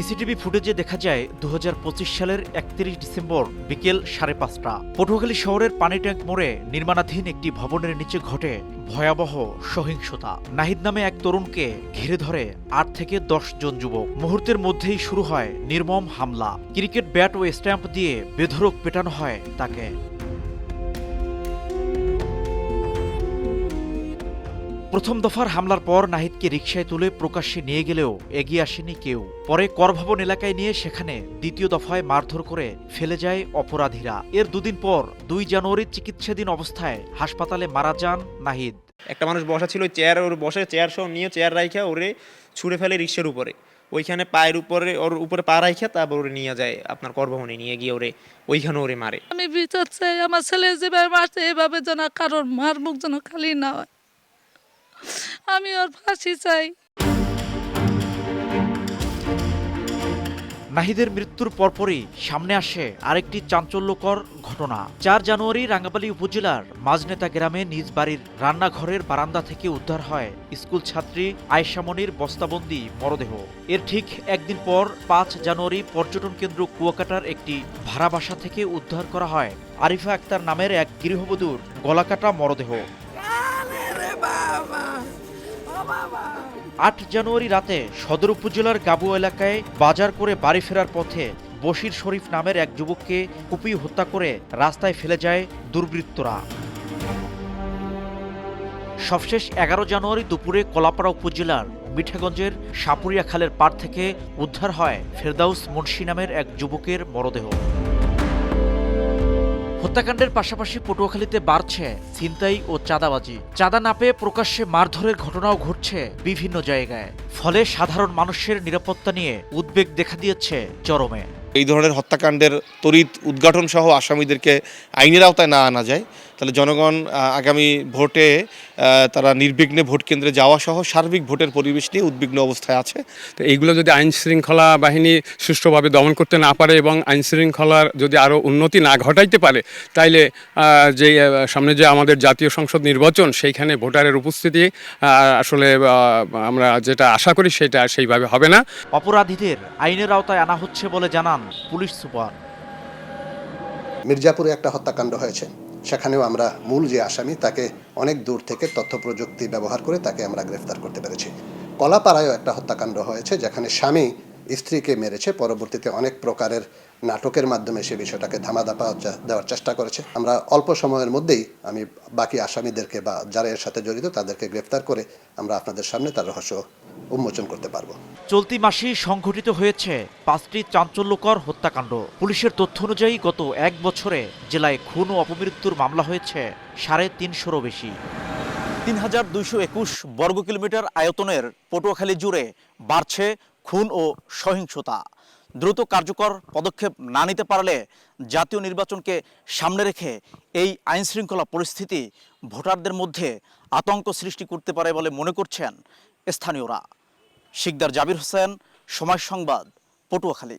CCTV ফুটেজে দেখা যায় ২০২৫ সালের ৩১ ডিসেম্বর বিকেল ৫:৩০। পটুয়াখালী শহরের পানি ট্যাঙ্ক মোড়ে নির্মাণাধীন একটি ভবনের নিচে ঘটে ভয়াবহ সহিংসতা। নাহিদ নামে এক তরুণকে ঘিরে ধরে ৮ থেকে ১০ জন যুবক। মুহূর্তের মধ্যেই শুরু হয় নির্মম হামলা। ক্রিকেট ব্যাট ও স্ট্যাম্প দিয়ে বেধড়ক পেটানো হয় তাকে। প্রথম দফার হামলার পর নাহিদকে রিকশায় তুলে প্রকাশ্যে নিয়ে গেলেও এগিয়ে আসেনি কেউ। পরে করভবন এলাকায় নিয়ে সেখানে দ্বিতীয় দফায় মারধর করে ফেলে যায় অপরাধীরা। এর দুদিন পর ২ জানুয়ারি চিকিৎসাধীন অবস্থায় হাসপাতালে মারা যান নাহিদ। একটা মানুষ বসা ছিল, চেয়ার ওর বসে, চেয়ার সহ নিয়ে চেয়ার রাইখা ওরে ছুঁড়ে ফেলে রিক্সার উপরে। ওইখানে পায়ের উপরে ওর উপরে পা রাইখা তারপর ওরে নিয়ে যায় আপনার করভবনে নিয়ে গিয়ে ওরে ওইখানে ওরে মারে। আমি বিচার চাই, আমার ছেলে যেভাবে মারছে এভাবে যেন কারোর মার মুখ যেন খালি না হয়। আমি ওর ফাঁসি চাই। নাহিদের মৃত্যুর পরপরই সামনে আসে আরেকটি চাঞ্চল্যকর ঘটনা। ৪ জানুয়ারি রাঙ্গাবালী উপজেলার মাজনেতা গ্রামে নিজ বাড়ির রান্নাঘরের বারান্দা থেকে উদ্ধার হয় স্কুল ছাত্রী আয়েশা মনির বস্তাবন্দি মরদেহ। এর ঠিক একদিন পর ৫ জানুয়ারি পর্যটন কেন্দ্র কুয়াকাটার একটি ভাড়া বাসা থেকে উদ্ধার করা হয় আরিফা আক্তার নামের এক গৃহবধূর গলাকাটা মরদেহ। ৮ জানুয়ারি রাতে সদর উপজেলার গাবু এলাকায় বাজার করে বাড়ি ফেরার পথে বশির শরীফ নামের এক যুবককে কুপিয়ে হত্যা করে রাস্তায় ফেলে যায় দুর্বৃত্তরা। সবশেষ ১১ জানুয়ারি দুপুরে কলাপাড়া উপজেলার মিঠাগঞ্জের সাপুরিয়া খালের পাড় থেকে উদ্ধার হয় ফেরদাউস মুন্সি নামের এক যুবকের মরদেহ। হত্যাকাণ্ডের পাশাপাশি পটুয়াখালীতে বাড়ছে ছিনতাই ও চাঁদাবাজি। চাঁদা না পেয়ে প্রকাশ্যে মারধরের ঘটনাও ঘটছে বিভিন্ন জায়গায়। ফলে সাধারণ মানুষের নিরাপত্তা নিয়ে উদ্বেগ দেখা দিয়েছে চরমে। এই ধরনের হত্যাকাণ্ডের তড়িৎ উদ্ঘাটন সহ আসামিদেরকে আইনের আওতায় না আনা যায়, তাহলে জনগণ আগামী ভোটে তারা নির্বিঘ্নে ভোট কেন্দ্রে যাওয়া সহ সার্বিক ভোটের পরিবেশ নিয়ে উদ্বিগ্ন অবস্থায় আছে। তো এইগুলো যদি আইন শৃঙ্খলা বাহিনী সুষ্ঠুভাবে দমন করতে না পারে এবং আইন শৃঙ্খলার যদি আরও উন্নতি না ঘটাইতে পারে, তাইলে যে সামনে যে আমাদের জাতীয় সংসদ নির্বাচন, সেইখানে ভোটারের উপস্থিতি আসলে আমরা যেটা আশা করি সেটা সেইভাবে হবে না। অপরাধীদের আইনের আওতায় আনা হচ্ছে বলে জানান পুলিশ সুপার। মির্জাপুরে একটা হত্যাকাণ্ড হয়েছে, সেখানেও আমরা মূল যে আসামি তাকে অনেক দূর থেকে তথ্য প্রযুক্তি ব্যবহার করে তাকে আমরা গ্রেফতার করতে পেরেছি। কলাপাড়ায়ও একটা হত্যাকাণ্ড হয়েছে, যেখানে স্বামী স্ত্রীকে মেরেছে, পরবর্তীতে অনেক প্রকারের নাটকের মাধ্যমে সে বিষয়টাকে ধামাধাপা দেওয়ার চেষ্টা করেছে। আমরা অল্প সময়ের মধ্যেই আমি বাকি আসামিদেরকে বা যারা এর সাথে জড়িত তাদেরকে গ্রেফতার করে আমরা আপনাদের সামনে তার রহস্য উন্মোচন করতে পারবো। চলতি মাসেই সংঘটিত হয়েছে ৫টি চাঞ্চল্যকর হত্যাকাণ্ড। পুলিশের তথ্য অনুযায়ী গত ১ বছরে জেলায় খুন ও অপমৃত্যুর মামলা হয়েছে ৩৫০'রও বেশি। ৩,২২১ বর্গ কিলোমিটার আয়তনের পটুয়াখালী জুড়ে বাড়ছে খুন ও সহিংসতা। দ্রুত কার্যকর পদক্ষেপ না নিতে পারলে জাতীয় নির্বাচনকে সামনে রেখে এই আইনশৃঙ্খলা পরিস্থিতি ভোটারদের মধ্যে আতঙ্ক সৃষ্টি করতে পারে বলে মনে করছেন স্থানীয়রা। শিকদার জাবির হোসেন, সময় সংবাদ, পটুয়াখালী।